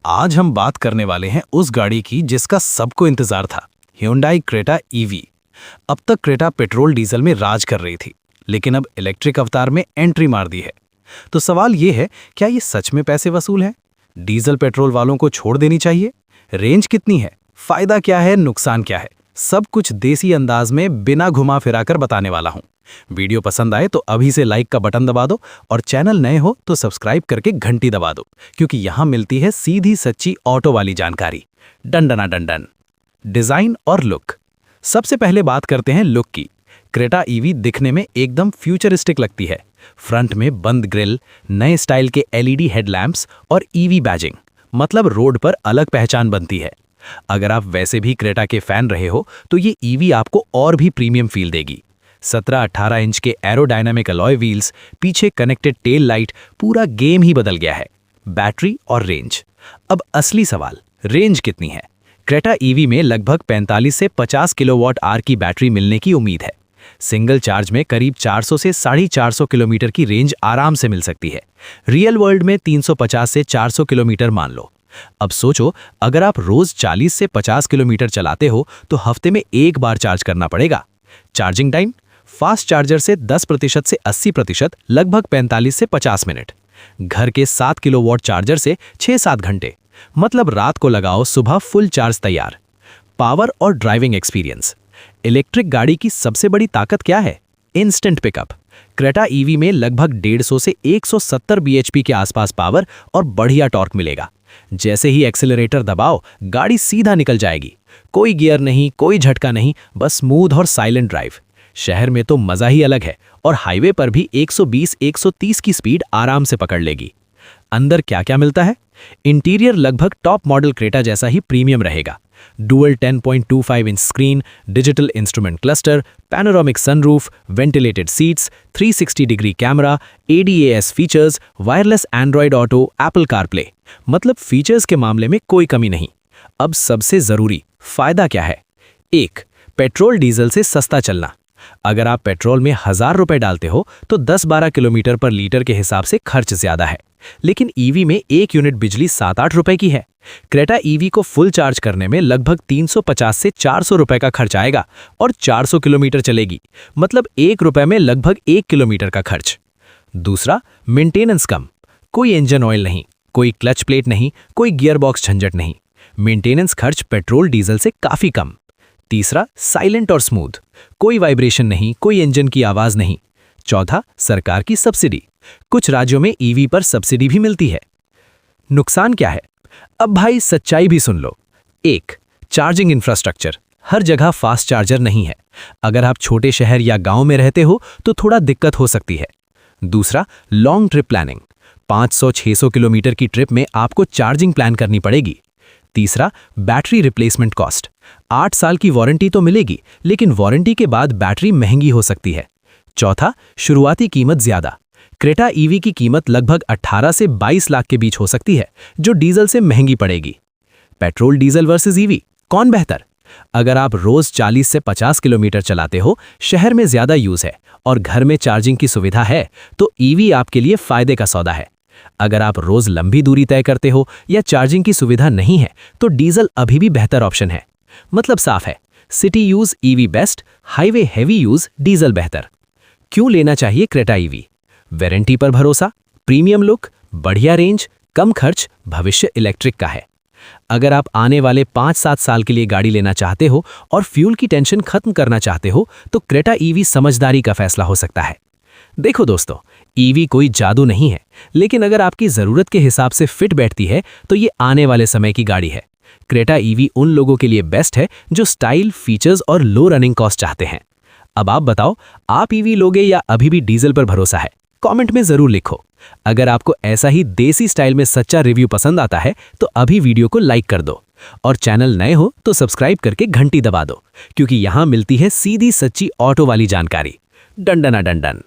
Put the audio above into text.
आज हम बात करने वाले हैं उस गाड़ी की जिसका सबको इंतजार था, Hyundai क्रेटा ईवी। अब तक क्रेटा पेट्रोल डीजल में राज कर रही थी, लेकिन अब इलेक्ट्रिक अवतार में एंट्री मार दी है। तो सवाल ये है, क्या ये सच में पैसे वसूल है? डीजल पेट्रोल वालों को छोड़ देनी चाहिए? रेंज कितनी है, फायदा क्या है, नुकसान क्या है, सब कुछ देसी अंदाज में बिना घुमा फिराकर बताने वाला हूं। वीडियो पसंद आए तो अभी से लाइक का बटन दबा दो और चैनल नए हो तो सब्सक्राइब करके घंटी दबा दो, क्योंकि यहां मिलती है सीधी सच्ची ऑटो वाली जानकारी। डंडना डंडन। डिजाइन और लुक। सबसे पहले बात करते हैं लुक की। क्रेटा ईवी दिखने में एकदम फ्यूचरिस्टिक लगती है। फ्रंट में बंद ग्रिल, नए स्टाइल के एलईडी हेडलैम्प्स और ईवी बैजिंग, मतलब रोड पर अलग पहचान बनती है। अगर आप वैसे भी क्रेटा के फैन रहे हो तो ये ईवी आपको और भी प्रीमियम फील देगी। 17-18 इंच के एरोडायनामिक अलॉय व्हील्स, पीछे कनेक्टेड टेल लाइट, पूरा गेम ही बदल गया है। बैटरी और रेंज। अब असली सवाल, रेंज कितनी है? क्रेटा ईवी में लगभग 45 से 50 किलोवाट आवर की बैटरी मिलने की उम्मीद है। सिंगल चार्ज में करीब 400 से 450 किलोमीटर की रेंज आराम से मिल सकती है। रियल वर्ल्ड में 350 से 400 किलोमीटर मान लो। अब सोचो, अगर आप रोज 40 से 50 किलोमीटर चलाते हो तो हफ्ते में एक बार चार्ज करना पड़ेगा। चार्जिंग टाइम, फास्ट चार्जर से 10% से 80%, लगभग 45 से 50 मिनट। घर के 7 किलोवाट चार्जर से 6-7 घंटे, मतलब रात को लगाओ, सुबह फुल चार्ज तैयार। पावर और ड्राइविंग एक्सपीरियंस। इलेक्ट्रिक गाड़ी की सबसे बड़ी ताकत क्या है? Instant pickup. क्रेटा ईवी में लगभग 150 से 170 bhp के आसपास पावर और बढ़िया टॉर्क मिलेगा। जैसे ही एक्सेलरेटर दबाओ, गाड़ी सीधा निकल जाएगी। कोई गियर नहीं, कोई झटका नहीं, बस स्मूथ और साइलेंट ड्राइव। शहर में तो मजा ही अलग है, और हाईवे पर भी 120-130 की स्पीड आराम से पकड़ लेगी। अंदर क्या क्या मिलता है? इंटीरियर लगभग टॉप मॉडल क्रेटा जैसा ही प्रीमियम रहेगा। Dual 10.25 inch screen, digital instrument cluster, panoramic sunroof, ventilated seats, 360 degree camera, ADAS features, wireless Android auto, Apple CarPlay, मतलब फीचर्स के मामले में कोई कमी नहीं। अब सबसे जरूरी, फायदा क्या है? 1. पेट्रोल डीजल से सस्ता चलना। अगर आप पेट्रोल में 1000 रुपए डालते हो तो 10-12 किलोमीटर पर लीटर के हिसाब से खर्च ज्यादा है, लेकिन ईवी में 1 यूनिट बिजली 7-8 रुपए की है। क्रेटा ईवी को फुल चार्ज करने में लगभग 350 से 400 रुपए का खर्च आएगा और 400 किलोमीटर चलेगी, मतलब 1 रुपए में लगभग 1 किलोमीटर का खर्च। दूसरा, मेंटेनेंस कम। कोई इंजन ऑयल नहीं, कोई क्लच प्लेट नहीं, कोई गियरबॉक्स झंझट नहीं। मेंटेनेंस खर्च पेट्रोल डीजल से काफी कम। तीसरा, साइलेंट और स्मूथ। कोई वाइब्रेशन नहीं, कोई इंजन की आवाज नहीं। चौथा, सरकार की सब्सिडी। कुछ राज्यों में ईवी पर सब्सिडी भी मिलती है। नुकसान क्या है? अब भाई सच्चाई भी सुन लो। 1. Charging infrastructure. हर जगह फास्ट चार्जर नहीं है। अगर आप छोटे शहर या गांव में रहते हो तो थोड़ा दिक्कत हो सकती है। दूसरा, लॉन्ग ट्रिप प्लानिंग। 500-600 किलोमीटर की ट्रिप में आपको चार्जिंग प्लान करनी पड़ेगी। तीसरा, बैटरी रिप्लेसमेंट कॉस्ट। 8 साल की वारंटी तो मिलेगी, लेकिन वारंटी के बाद बैटरी महंगी हो सकती है। चौथा, शुरुआती कीमत ज्यादा। क्रेटा ईवी की कीमत लगभग 18 से 22 लाख के बीच हो सकती है, जो डीजल से महंगी पड़ेगी। पेट्रोल डीजल वर्सेस ईवी, कौन बेहतर? अगर आप रोज 40 से 50 किलोमीटर चलाते हो, शहर में ज्यादा यूज है और घर में चार्जिंग की सुविधा है, तो ईवी आपके लिए फायदे का सौदा है। अगर आप रोज लंबी दूरी तय करते हो या चार्जिंग की सुविधा नहीं है, तो डीजल अभी भी बेहतर ऑप्शन है। मतलब साफ है, city use EV best, highway heavy use diesel बेहतर। क्यों लेना चाहिए क्रेटा ईवी? वारंटी पर भरोसा, प्रीमियम लुक, बढ़िया रेंज, कम खर्च, भविष्य इलेक्ट्रिक का है। अगर आप आने वाले 5-7 साल के लिए गाड़ी लेना चाहते हो और फ्यूल की टेंशन खत्म करना चाहते हो, तो क्रेटा ईवी समझदारी का फैसला हो सकता है। देखो दोस्तों, ईवी कोई जादू नहीं है, लेकिन अगर आपकी जरूरत के हिसाब से फिट बैठती है तो ये आने वाले समय की गाड़ी है। क्रेटा ईवी उन लोगों के लिए बेस्ट है जो स्टाइल, फीचर्स और लो रनिंग कॉस्ट चाहते हैं। अब आप बताओ, आप ईवी लोगे या अभी भी डीजल पर भरोसा है? कमेंट में जरूर लिखो। अगर आपको ऐसा ही देसी स्टाइल में सच्चा रिव्यू पसंद आता है तो अभी वीडियो को लाइक कर दो, और चैनल नए हो तो सब्सक्राइब करके घंटी दबा दो, क्योंकि यहां मिलती है सीधी सच्ची ऑटो वाली जानकारी। डंडना डंडन।